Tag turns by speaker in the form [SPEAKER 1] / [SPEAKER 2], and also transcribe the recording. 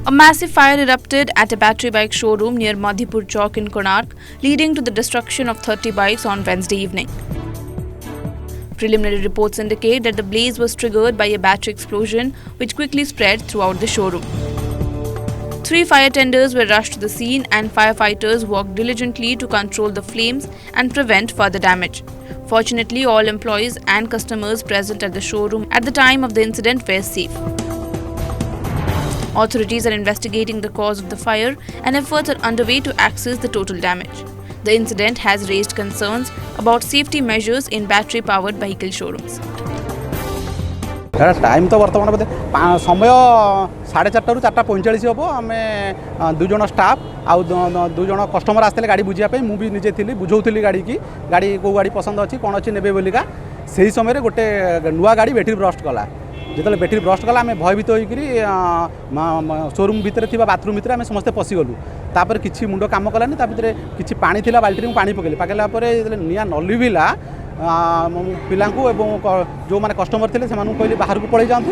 [SPEAKER 1] A massive fire erupted at a battery bike showroom near Madhipur Chowk in Konark, leading to the destruction of 30 bikes on Wednesday evening. Preliminary reports indicate that the blaze was triggered by a battery explosion, which quickly spread throughout the showroom. 3 fire tenders were rushed to the scene and firefighters worked diligently to control the flames and prevent further damage. Fortunately, all employees and customers present at the showroom at the time of the incident were safe. Authorities are investigating the cause of the fire and efforts are underway to assess the total damage. The incident has raised concerns about safety measures in battery-powered vehicle showrooms.
[SPEAKER 2] Time तो बर्तमान बोधे समय 4:30 ରୁ 4:45 हम आम 2 जन staff आउ 2 जन customer आसते गाड़ी बुझापी मुझे निजे थी बुझाऊली गाड़ी की गाड़ी कौ गाड़ी पसंद अच्छी कौन अच्छी ने बोलिका से समय गोटे नुआ गाड़ी बैटेरी ब्रस्ट कला जो बैटेरी ब्रस्ट कला आम भयभीत होकर शोरूम भितर थी बाथरूम भितर आम समस्ते पशिगलु तापर किसी मुंड काम कलानी भितर किसी पानी थी बाल्टी पानी पकड़ी पकड़ा निआ नलिविला पिला जो मैंने कस्टमर थे कहली बाहर को पड़े जातु।